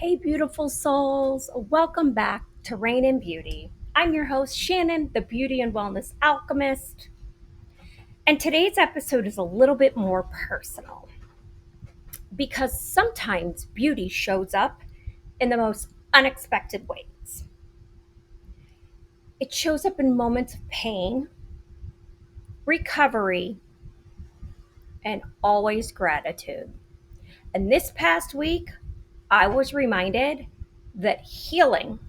Hey, beautiful souls. Welcome back to Rain and Beauty. I'm your host, Shannon, the Beauty and Wellness Alchemist. And today's episode is a little bit more personal because sometimes beauty shows up in the most unexpected ways. It shows up in moments of pain, recovery, and always gratitude. And this past week, I was reminded that healing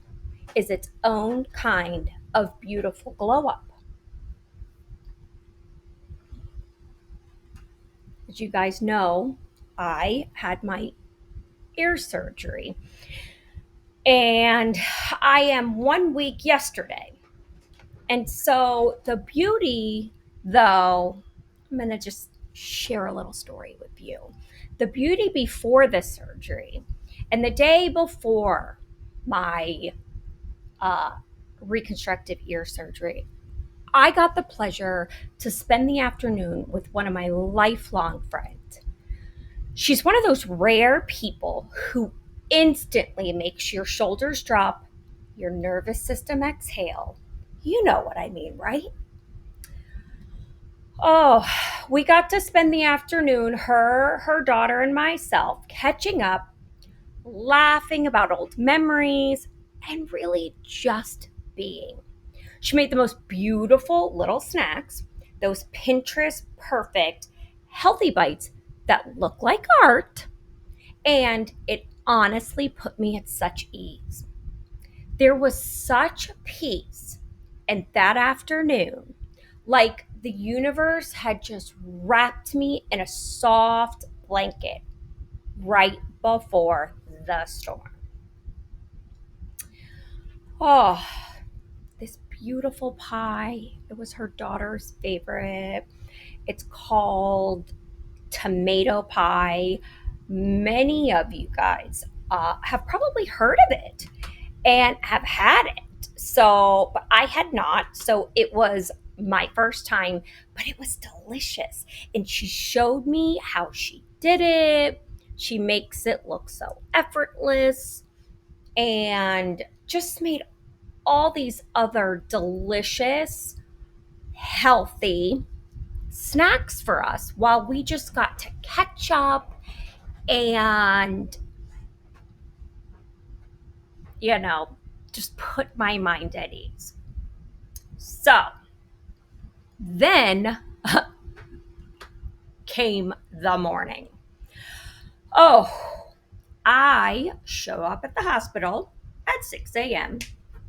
is its own kind of beautiful glow up. As you guys know, I had my ear surgery and I am 1 week yesterday. And so the beauty, though, I'm going to just share a little story with you. The beauty before the surgery and the day before my uh, reconstructive ear surgery, I got the pleasure to spend the afternoon with one of my lifelong friends. She's one of those rare people who instantly makes your shoulders drop, your nervous system exhale. You know what I mean, right? Oh, we got to spend the afternoon, her daughter, and myself, catching up, laughing about old memories, and really just being. She made the most beautiful little snacks, those Pinterest perfect, healthy bites that look like art. And it honestly put me at such ease. There was such peace in that afternoon, like the universe had just wrapped me in a soft blanket right before the storm. Oh, this beautiful pie. It was her daughter's favorite. It's called tomato pie. Many of you guys have probably heard of it and have had it. So, but I had not. So it was my first time, but it was delicious. And she showed me how she did it. She makes it look so effortless and just made all these other delicious, healthy snacks for us while we just got to catch up and, you know, just put my mind at ease. So then came the morning. Oh, I show up at the hospital at 6 a.m.,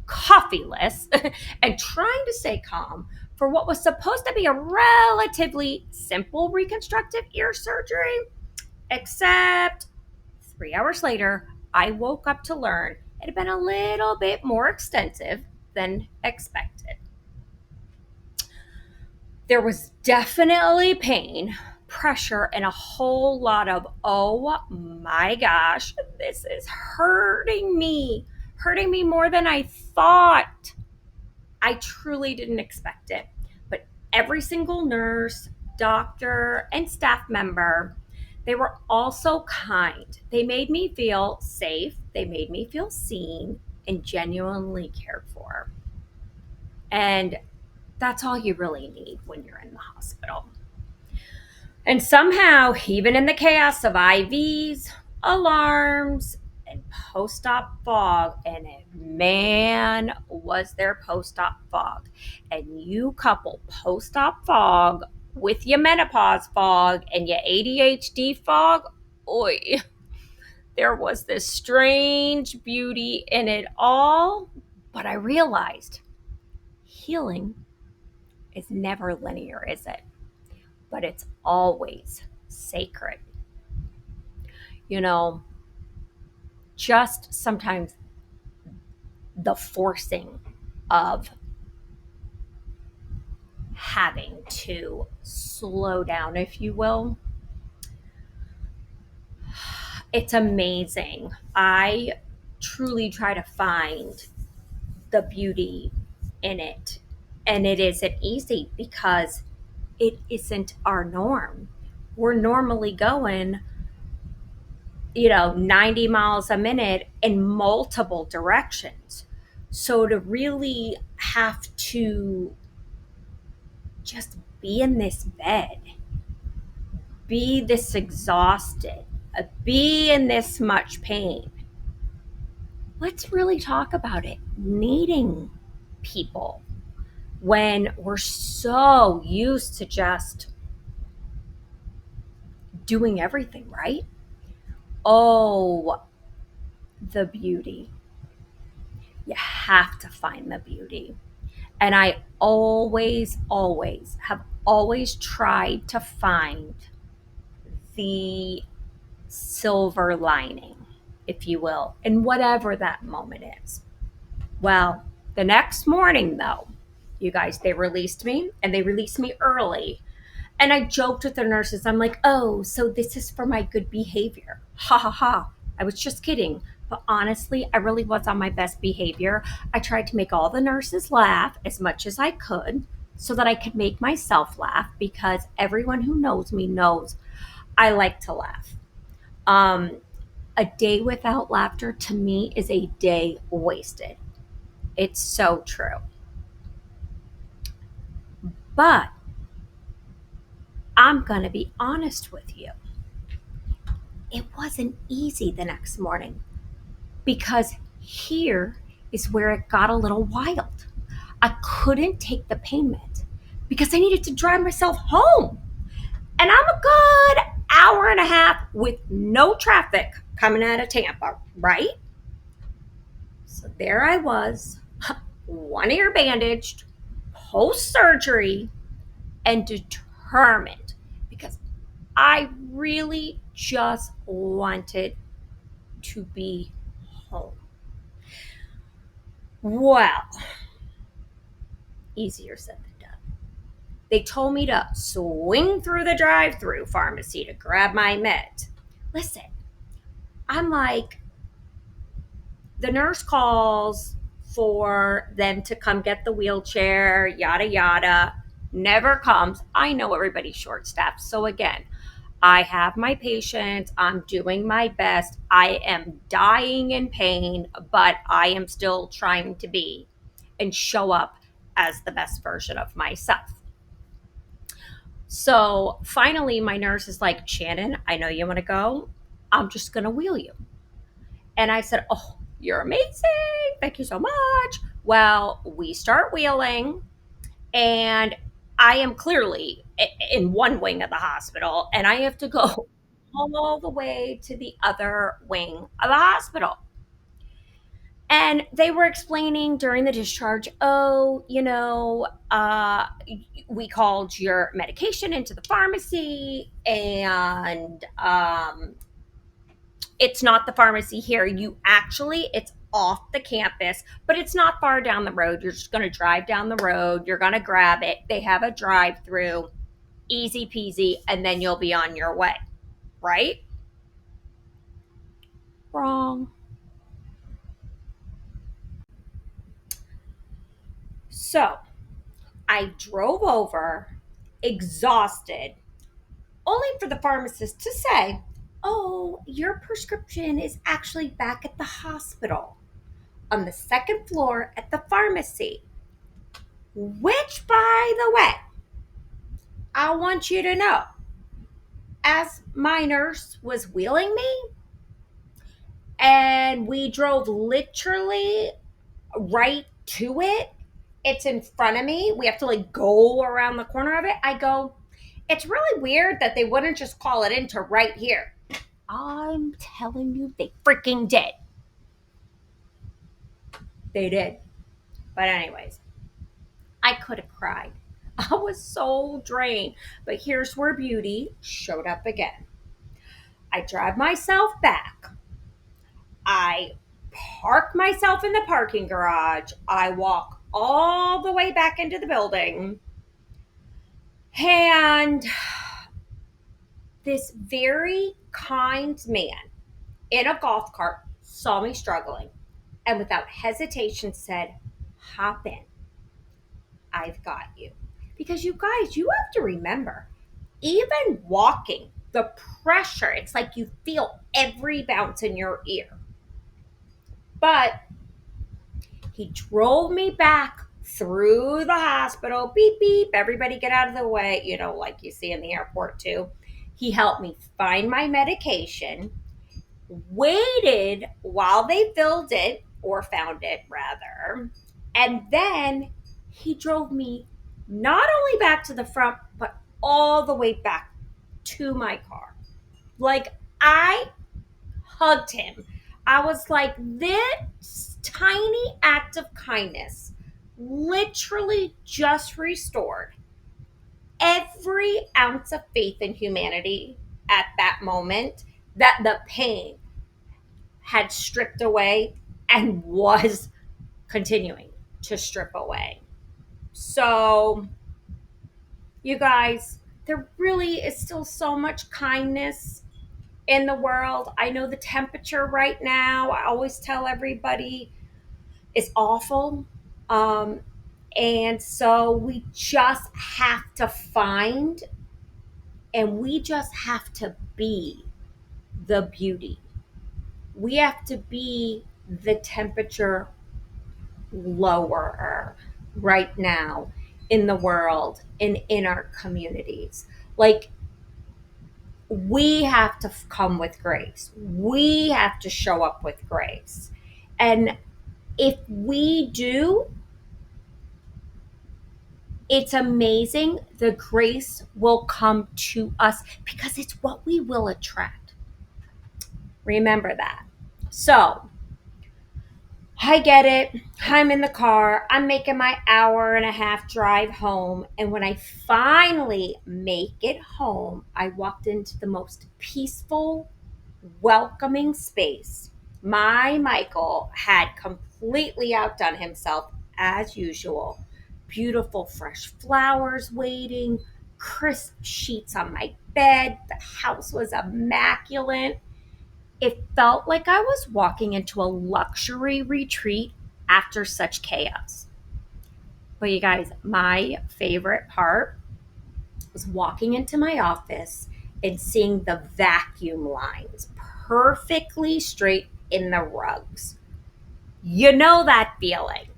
coffeeless, and trying to stay calm for what was supposed to be a relatively simple reconstructive ear surgery, except 3 hours later, I woke up to learn it had been a little bit more extensive than expected. There was definitely pain, pressure, and a whole lot of, oh my gosh, this is hurting me more than I thought. I truly didn't expect it. But every single nurse, doctor, and staff member, they were all so kind. They made me feel safe, they made me feel seen, and genuinely cared for. And that's all you really need when you're in the hospital. And somehow, even in the chaos of IVs, alarms, and post op fog, and man, was there post op fog. And you couple post op fog with your menopause fog and your ADHD fog, oi, there was this strange beauty in it all. But I realized healing is never linear, is it? But it's always sacred. You know, just sometimes the forcing of having to slow down, if you will, it's amazing. I truly try to find the beauty in it. And it isn't easy because it isn't our norm. We're normally going 90 miles a minute in multiple directions. So to really have to just be in this bed, be this exhausted, be in this much pain. Let's really talk about it. Needing people when we're so used to just doing everything right. Oh, the beauty. You have to find the beauty. And I always tried to find the silver lining, if you will, in whatever that moment is. Well, the next morning, though, you guys, they released me and they released me early. And I joked with the nurses. I'm like, oh, so this is for my good behavior. Ha ha ha. I was just kidding. But honestly, I really was on my best behavior. I tried to make all the nurses laugh as much as I could so that I could make myself laugh because everyone who knows me knows I like to laugh. Um, a day without laughter to me is a day wasted. It's so true. But I'm going to be honest with you. It wasn't easy the next morning because here is where it got a little wild. I couldn't take the pain meds because I needed to drive myself home. And I'm a good hour and a half with no traffic coming out of Tampa, right? So there I was, one ear bandaged, post surgery, and determined because I really just wanted to be home. Well, easier said than done. They told me to swing through the drive through pharmacy to grab my meds. Listen, I'm like, the nurse calls for them to come get the wheelchair, yada, yada, never comes. I know everybody's short staffed. So again, I have my patients. I'm doing my best. I am dying in pain, but I am still trying to be and show up as the best version of myself. So finally, my nurse is like, Shannon, I know you want to go. I'm just going to wheel you. And I said, oh, you're amazing. Thank you so much. Well, we start wheeling, and I am clearly in one wing of the hospital, and I have to go all the way to the other wing of the hospital. And they were explaining during the discharge, oh, we called your medication into the pharmacy, and it's not the pharmacy here. It's off the campus, but it's not far down the road. You're just going to drive down the road. You're going to grab it. They have a drive through, easy peasy, and then you'll be on your way, right? Wrong. So I drove over, exhausted, only for the pharmacist to say, oh, your prescription is actually back at the hospital on the second floor at the pharmacy. Which, by the way, I want you to know, as my nurse was wheeling me, and we drove literally right to it, it's in front of me. We have to like go around the corner of it. I go, it's really weird that they wouldn't just call it into right here. I'm telling you, they freaking did. They did. But, anyways, I could have cried. I was so drained. But here's where beauty showed up again. I drive myself back. I park myself in the parking garage. I walk all the way back into the building. And this very kind man in a golf cart saw me struggling and without hesitation said, hop in. I've got you. Because you guys, you have to remember, even walking the pressure, it's like you feel every bounce in your ear. But he drove me back through the hospital. Beep, beep. Everybody get out of the way, like you see in the airport too. He helped me find my medication, waited while they filled it, or found it rather. And then he drove me not only back to the front, but all the way back to my car. Like, I hugged him. I was like, this tiny act of kindness literally just restored every ounce of faith in humanity at that moment that the pain had stripped away and was continuing to strip away. So, you guys, there really is still so much kindness in the world. I know the temperature right now, I always tell everybody, is awful. Um, and so we just have to find and we just have to be the beauty. We have to be the temperature lower right now in the world and in our communities. Like, we have to come with grace. We have to show up with grace. And if we do, it's amazing. The grace will come to us because it's what we will attract. Remember that. So, I get it. I'm in the car. I'm making my hour-and-a-half drive home. And when I finally make it home, I walked into the most peaceful, welcoming space. My Michael had completely outdone himself as usual. Beautiful fresh flowers waiting, crisp sheets on my bed. The house was immaculate. It felt like I was walking into a luxury retreat after such chaos. But you guys, my favorite part was walking into my office and seeing the vacuum lines perfectly straight in the rugs. You know that feeling.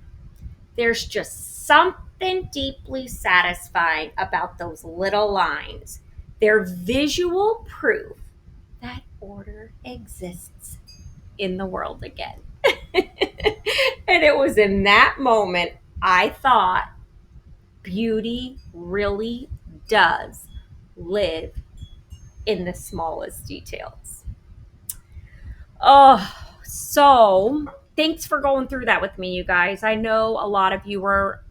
There's just something deeply satisfying about those little lines. They're visual proof that order exists in the world again. And it was in that moment I thought beauty really does live in the smallest details. Oh, so thanks for going through that with me, you guys. I know a lot of you were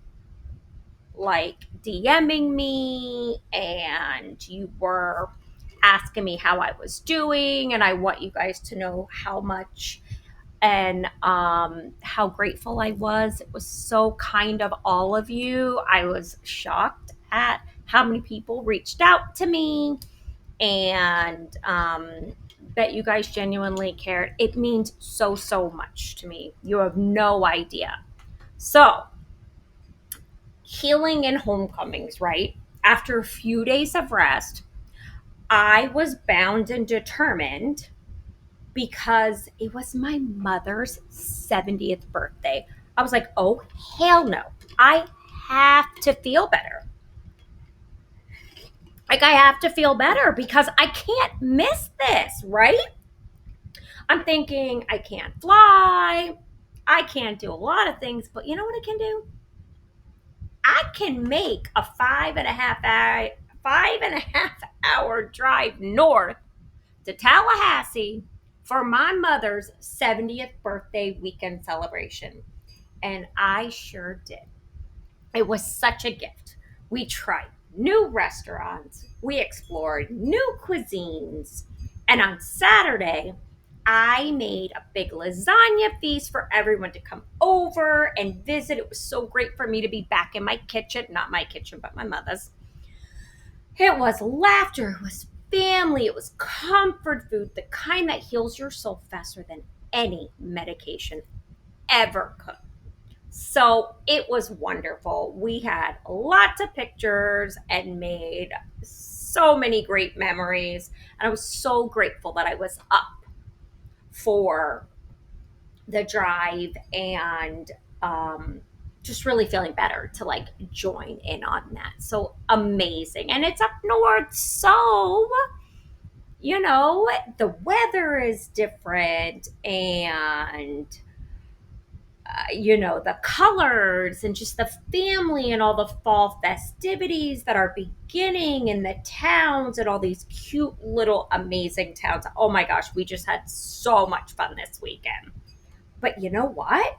like DMing me and you were asking me how I was doing, and I want you guys to know how much and how grateful I was. It was so kind of all of you. I was shocked at how many people reached out to me and that you guys genuinely cared. It means so, so much to me. You have no idea. So, healing and homecomings, right? After a few days of rest, I was bound and determined because it was my mother's 70th birthday. I was like, oh, hell no. I have to feel better. Like, I have to feel better because I can't miss this, right? I'm thinking I can't fly. I can't do a lot of things, but you know what I can do? I can make a 5.5 hour drive north to Tallahassee for my mother's 70th birthday weekend celebration. And I sure did. It was such a gift. We tried new restaurants, we explored new cuisines, and on Saturday, I made a big lasagna feast for everyone to come over and visit. It was so great for me to be back in my kitchen, not my kitchen, but my mother's. It was laughter, it was family, it was comfort food, the kind that heals your soul faster than any medication ever could. So it was wonderful. We had lots of pictures and made so many great memories. And I was so grateful that I was up for the drive and just really feeling better to like join in on that. So amazing. And it's up north. So, the weather is different and the colors and just the family and all the fall festivities that are beginning in the towns and all these cute little amazing towns. Oh my gosh, we just had so much fun this weekend. But you know what?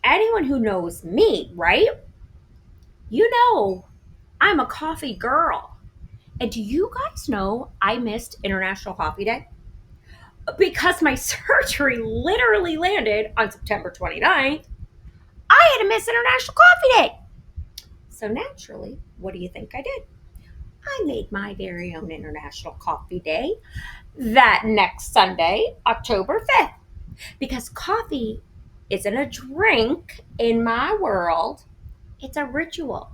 Anyone who knows me, right? You know I'm a coffee girl. And do you guys know I missed International Coffee Day? Because my surgery literally landed on September 29th. I had to miss International Coffee Day. So naturally, what do you think I did? I made my very own International Coffee Day that next Sunday, October 5th. Because coffee isn't a drink in my world, it's a ritual.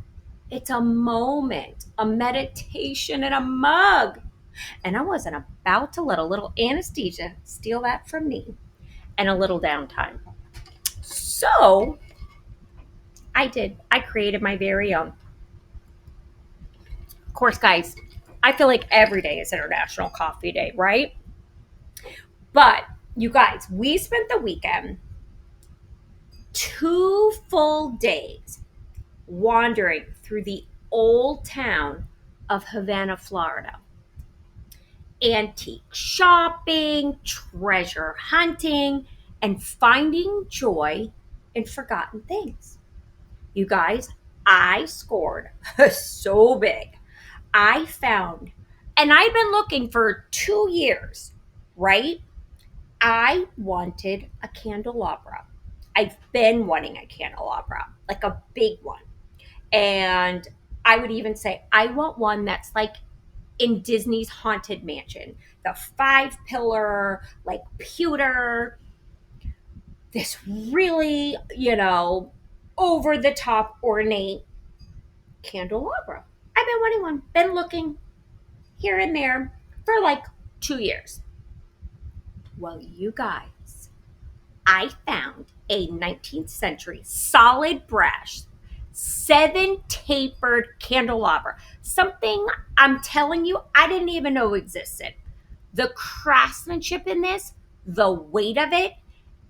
It's a moment, a meditation in a mug. And I wasn't about to let a little anesthesia steal that from me and a little downtime. So I did. I created my very own. Of course, guys, I feel like every day is International Coffee Day, right? But you guys, we spent the weekend 2 full days wandering through the old town of Havana, Florida. Antique shopping, treasure hunting, and finding joy in forgotten things. You guys, I scored so big. I found, and I've been looking for 2 years, right? I wanted a candelabra. I've been wanting a candelabra, like a big one. And I would even say, I want one that's like in Disney's Haunted Mansion, the 5 pillar, like pewter, this really, over the top ornate candelabra. I've been wanting one, been looking here and there for like 2 years. Well, you guys, I found a 19th century solid brass 7 tapered candelabra. Something I'm telling you, I didn't even know existed. The craftsmanship in this, the weight of it,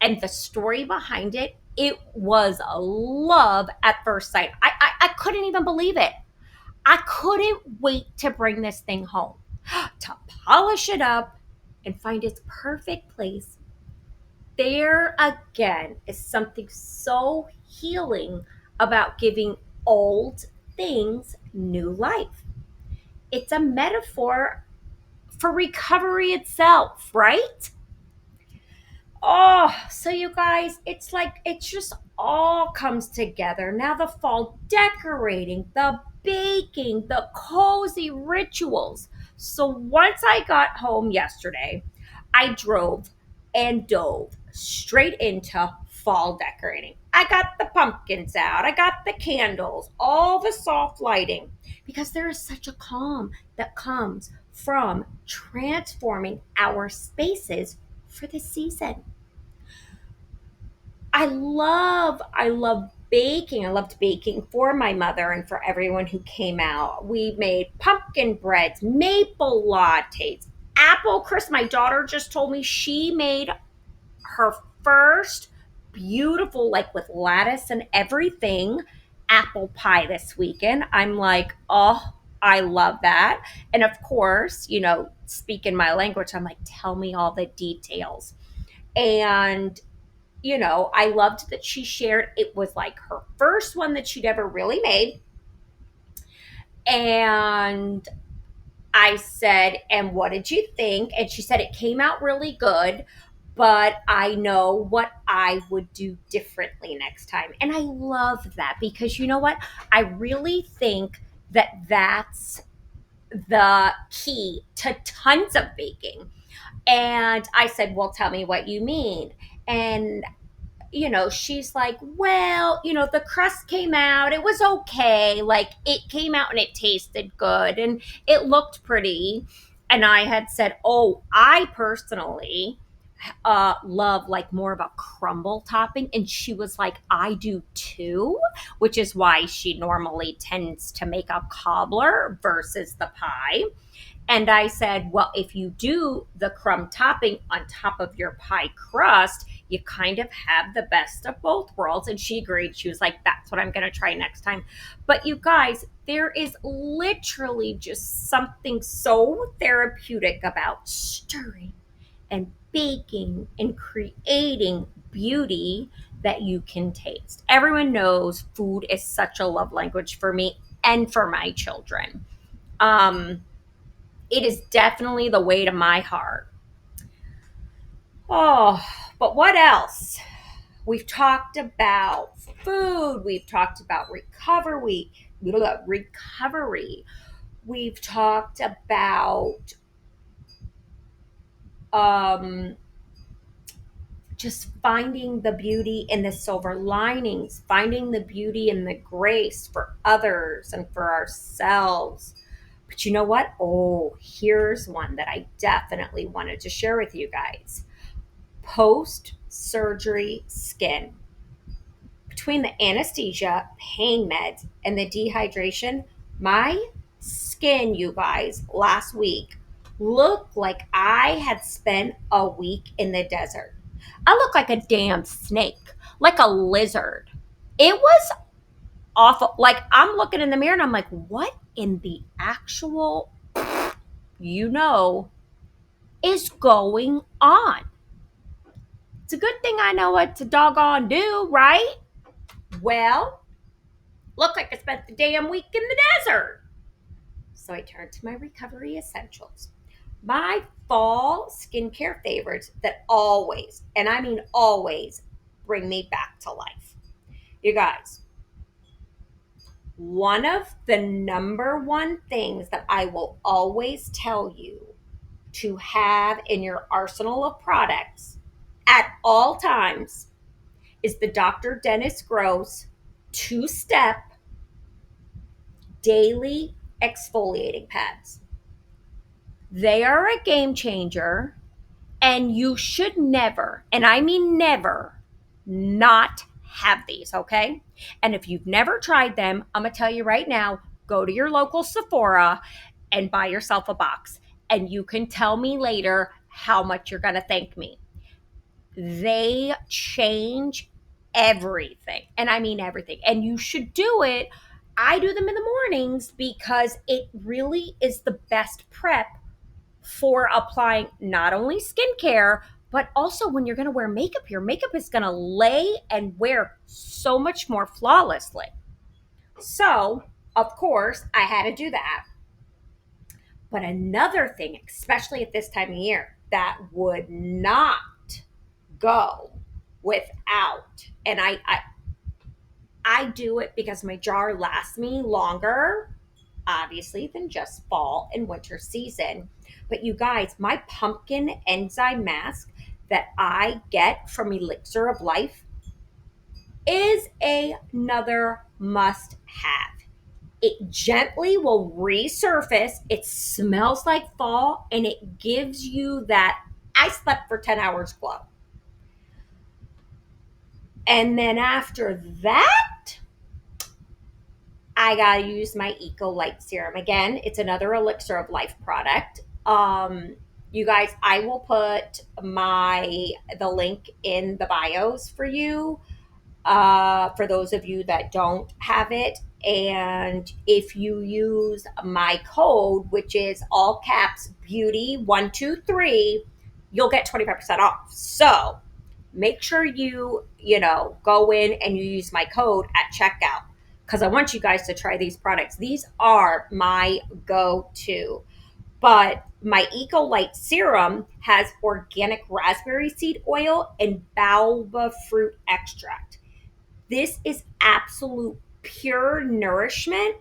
and the story behind it, it was a love at first sight. I couldn't even believe it. I couldn't wait to bring this thing home, to polish it up and find its perfect place. There again is something so healing about giving old things new life. It's a metaphor for recovery itself, right? Oh, so you guys, it's like it just all comes together. Now the fall decorating, the baking, the cozy rituals. So once I got home yesterday, I drove and dove straight into fall decorating. I got the pumpkins out, I got the candles, all the soft lighting, because there is such a calm that comes from transforming our spaces for the season. I love baking. I loved baking for my mother and for everyone who came out. We made pumpkin breads, maple lattes, apple crisp. My daughter just told me she made her first beautiful, like with lattice and everything, apple pie this weekend. I'm like, oh, I love that. And of course, speaking my language, I'm like, tell me all the details. And I loved that she shared it was like her first one that she'd ever really made. And I said, and what did you think? And she said, it came out really good, but I know what I would do differently next time. And I love that because you know what? I really think that that's the key to tons of baking. And I said, well, tell me what you mean. And she's like, well, the crust came out. It was okay. Like, it came out and it tasted good and it looked pretty. And I had said, oh, I personally love like more of a crumble topping. And she was like, I do too, which is why she normally tends to make a cobbler versus the pie. And I said, well, if you do the crumb topping on top of your pie crust, you kind of have the best of both worlds. And she agreed. She was like, that's what I'm going to try next time. But you guys, there is literally just something so therapeutic about stirring and baking and creating beauty that you can taste. Everyone knows food is such a love language for me and for my children. Um, it is definitely the way to my heart. Oh, but what else? We've talked about food. We've talked about recovery. Recovery. We've talked about um, just finding the beauty in the silver linings, finding the beauty in the grace for others and for ourselves. But you know what? Oh, here's one that I definitely wanted to share with you guys. Post surgery skin. Between the anesthesia, pain meds, and the dehydration, my skin, you guys, last week looked like I had spent a week in the desert. I look like a damn snake, like a lizard. It was awful. Like, I'm looking in the mirror and I'm like, what in the actual, you know, is going on? It's a good thing I know what to doggone do, right? Well, look like I spent the damn week in the desert. So I turned to my recovery essentials. My fall skincare favorites that always, and I mean always, bring me back to life. You guys, one of the number one things that I will always tell you to have in your arsenal of products at all times is the Dr. Dennis Gross 2-step daily exfoliating pads. They are a game changer, and you should never, and I mean never, not have these, okay? And if you've never tried them, I'm gonna tell you right now, go to your local Sephora and buy yourself a box. And you can tell me later how much you're gonna thank me. They change everything. And I mean everything. And you should do it. I do them in the mornings because it really is the best prep for applying not only skincare, but also when you're going to wear makeup. Your makeup is going to lay and wear so much more flawlessly. So, of course, I had to do that. But another thing, especially at this time of year, that would not go without, and I do it because my jar lasts me longer, obviously, than just fall and winter season. But you guys, my pumpkin enzyme mask that I get from Elixir of Life is another must have. It gently will resurface. It smells like fall and it gives you that I slept for 10 hours glow. And then after that, I gotta use my Eco Light Serum. Again, it's another Elixir of Life product. You guys, I will put the link in the bios for you, for those of you that don't have it. And if you use my code, which is all caps beauty123, you'll get 25% off. So make sure you go in and you use my code at checkout because I want you guys to try these products. These are my go-to. But my Eco Light Serum has organic raspberry seed oil and baobab fruit extract. This is absolute pure nourishment.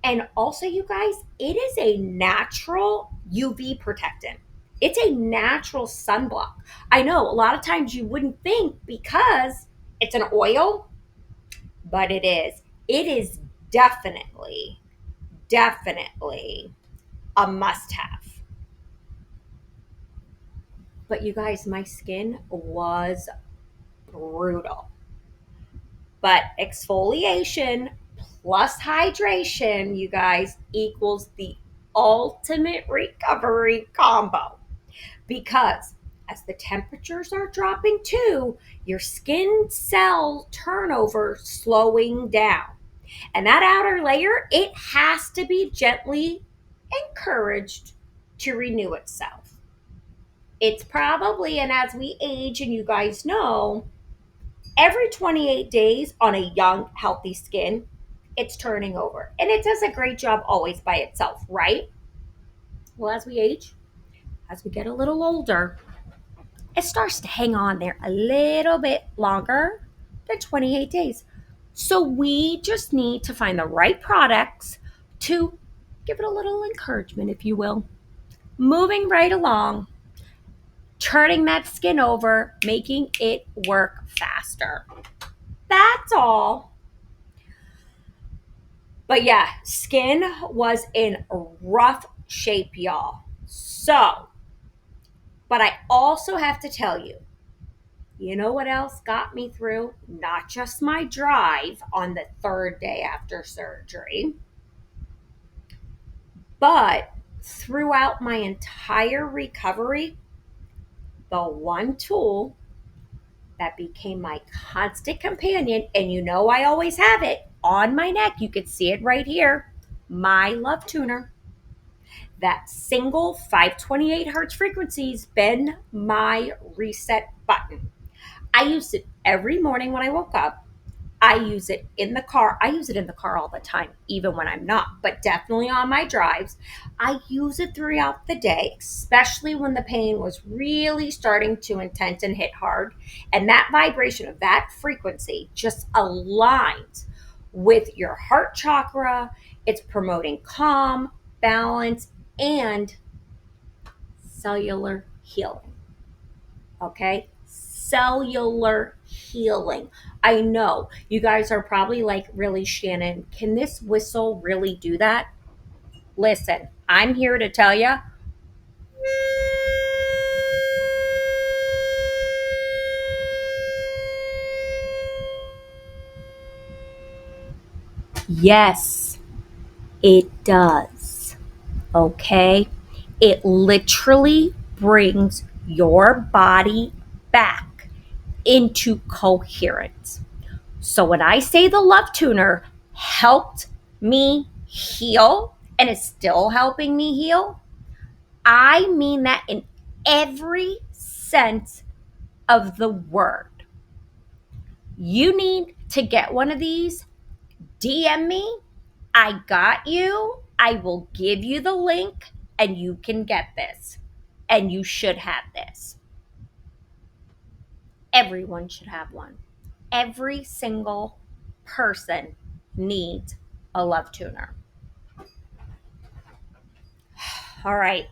And also, you guys, it is a natural UV protectant. It's a natural sunblock. I know a lot of times you wouldn't think because It's an oil, but it is definitely, definitely a must have. But you guys, my skin was brutal. But exfoliation plus hydration, you guys, equals the ultimate recovery combo. Because as the temperatures are dropping too, your skin cell turnover slowing down. And that outer layer, it has to be gently encouraged to renew itself. It's probably, and as we age, and you guys know, every 28 days on a young, healthy skin, it's turning over. And it does a great job always by itself, right? Well, as we age, as we get a little older, it starts to hang on there a little bit longer than 28 days. So we just need to find the right products to give it a little encouragement, if you will. Moving right along, turning that skin over, making it work faster. That's all. But yeah, skin was in rough shape, y'all. So, but I also have to tell you, you know what else got me through? Not just my drive on the third day after surgery, but throughout my entire recovery, the one tool that became my constant companion, and you know I always have it on my neck, you can see it right here, my LoveTuner. That single 528 hertz frequency's been my reset button. I used it every morning when I woke up. I use it in the car. I use it in the car all the time, even when I'm not, but definitely on my drives. I use it throughout the day, especially when the pain was really starting to intense and hit hard. And that vibration of that frequency just aligns with your heart chakra. It's promoting calm, balance, and cellular healing. Okay? Cellular healing. I know you guys are probably like, really, Shannon, can this whistle really do that? Listen, I'm here to tell you. Yes, it does. Okay? It literally brings your body back into coherence. So when I say the LoveTuner helped me heal and is still helping me heal, I mean that in every sense of the word. You need to get one of these. DM me. I got you. I will give you the link and you can get this. And you should have this. Everyone should have one. Every single person needs a LoveTuner. All right.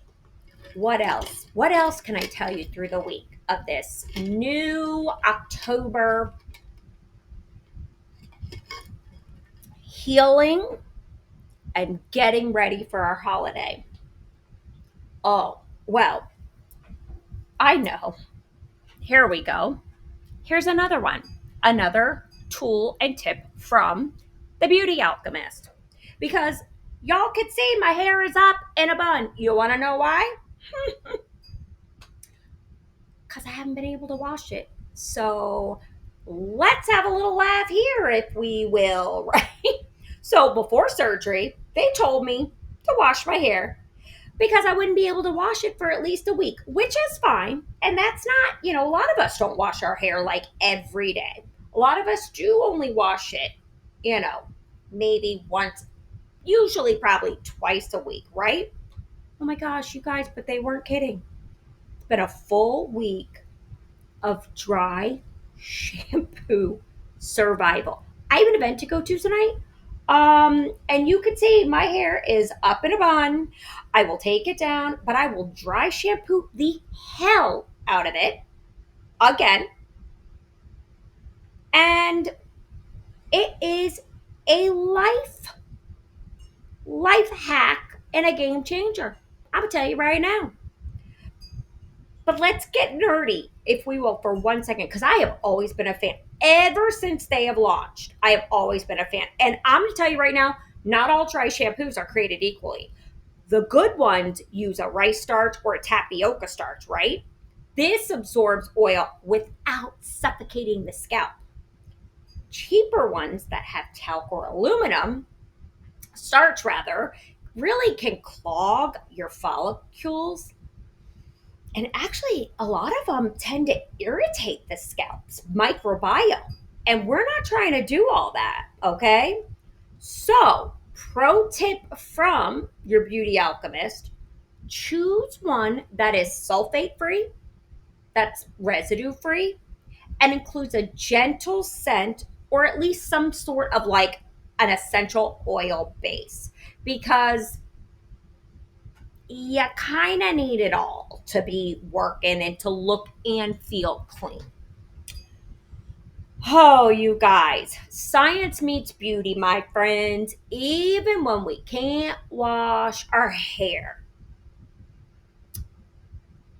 What else? What else can I tell you through the week of this new October healing and getting ready for our holiday? Oh, well, I know. Here we go. Here's another one. Another tool and tip from the Beauty Alchemist. Because y'all can see my hair is up in a bun. You want to know why? Because I haven't been able to wash it. So let's have a little laugh here, if we will, right? So before surgery, they told me to wash my hair because I wouldn't be able to wash it for at least a week, which is fine. And that's not, a lot of us don't wash our hair like every day. A lot of us do only wash it, maybe once, usually probably twice a week, right? Oh my gosh, you guys, but they weren't kidding. It's been a full week of dry shampoo survival. I have an event to go to tonight. And you can see my hair is up in a bun. I will take it down, but I will dry shampoo the hell out of it again. And it is a life hack and a game changer. I'm gonna tell you right now. But let's get nerdy, if we will, for 1 second, because I have always been a fan. Ever since they have launched, I have always been a fan. And I'm going to tell you right now, not all dry shampoos are created equally. The good ones use a rice starch or a tapioca starch, right? This absorbs oil without suffocating the scalp. Cheaper ones that have talc or aluminum, starch rather, really can clog your follicles, and actually, a lot of them tend to irritate the scalp's microbiome. And we're not trying to do all that, okay? So, pro tip from your beauty alchemist, choose one that is sulfate free, that's residue free, and includes a gentle scent or at least some sort of like an essential oil base. Because you kind of need it all to be working and to look and feel clean. Oh, you guys, science meets beauty, my friends, even when we can't wash our hair.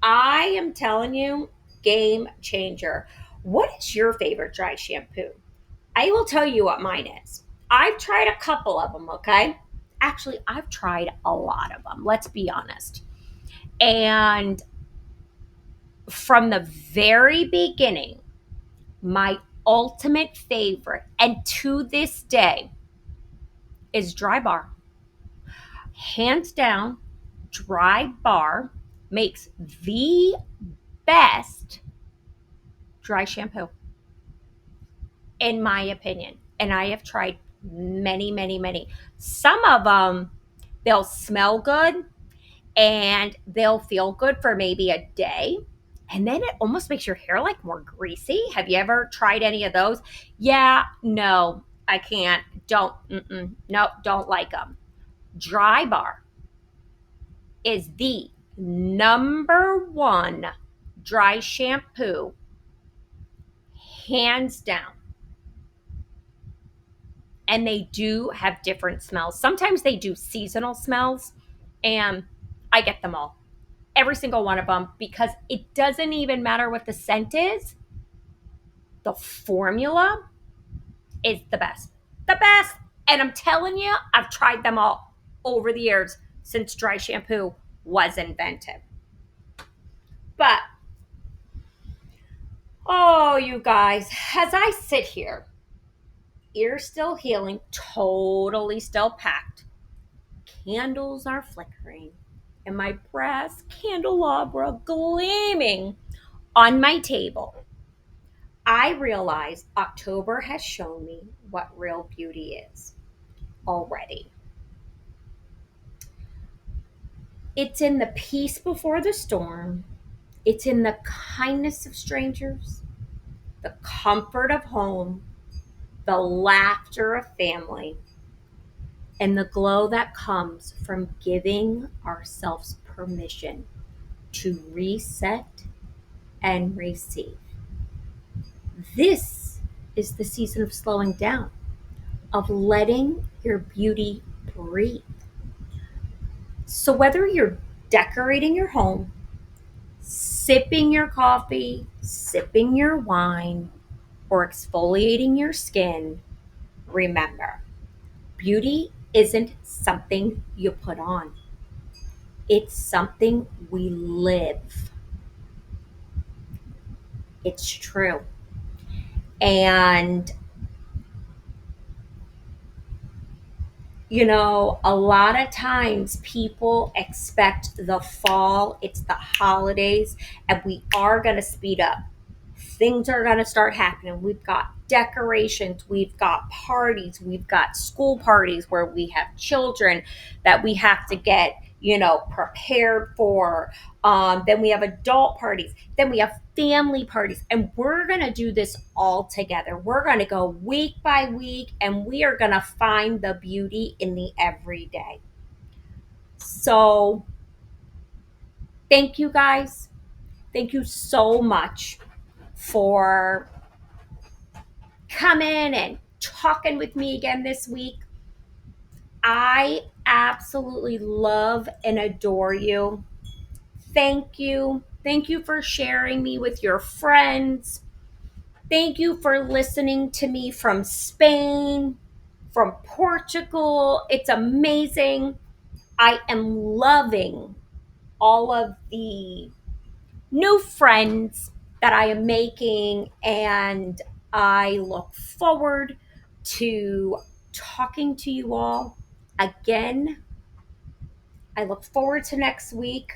I am telling you, game changer. What is your favorite dry shampoo? I will tell you what mine is. I've tried a couple of them, okay? Actually, I've tried a lot of them, let's be honest. And from the very beginning, my ultimate favorite, and to this day, is Dry Bar. Hands down, Dry Bar makes the best dry shampoo, in my opinion. And I have tried many, many, many. Some of them, they'll smell good and they'll feel good for maybe a day. And then it almost makes your hair like more greasy. Have you ever tried any of those? Yeah, no, I can't. No, don't like them. Dry Bar is the number one dry shampoo, hands down. And they do have different smells. Sometimes they do seasonal smells, and I get them all. Every single one of them, because it doesn't even matter what the scent is. The formula is the best. The best. And I'm telling you, I've tried them all over the years since dry shampoo was invented. But, oh, you guys, as I sit here, ear still healing, totally still packed, candles are flickering, and my brass candelabra gleaming on my table, I realize October has shown me what real beauty is already. It's in the peace before the storm, it's in the kindness of strangers, the comfort of home, the laughter of family, and the glow that comes from giving ourselves permission to reset and receive. This is the season of slowing down, of letting your beauty breathe. So, whether you're decorating your home, sipping your coffee, sipping your wine, or exfoliating your skin, remember, beauty isn't something you put on, it's something we live. It's true. And a lot of times people expect the fall, it's the holidays, and we are going to speed up. Things are going to start happening. We've got decorations, we've got parties, we've got school parties where we have children that we have to get, prepared for. Then we have adult parties, then we have family parties, and we're going to do this all together. We're going to go week by week, and we are going to find the beauty in the everyday. So, thank you guys. Thank you so much for coming and talking with me again this week. I absolutely love and adore you. Thank you. Thank you for sharing me with your friends. Thank you for listening to me from Spain, from Portugal. It's amazing. I am loving all of the new friends that I am making, and I look forward to talking to you all again. I look forward to next week.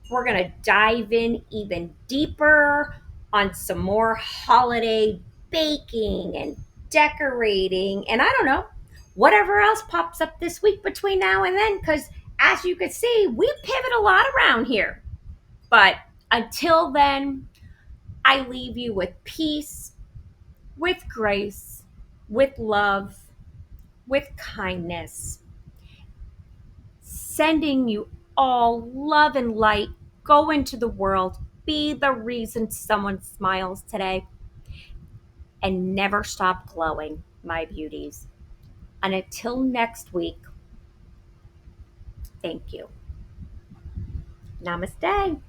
We're going to dive in even deeper on some more holiday baking and decorating, and I don't know, whatever else pops up this week between now and then, because as you can see, we pivot a lot around here. But until then, I leave you with peace, with grace, with love, with kindness, sending you all love and light. Go into the world, be the reason someone smiles today, and never stop glowing, my beauties. And until next week, thank you. Namaste.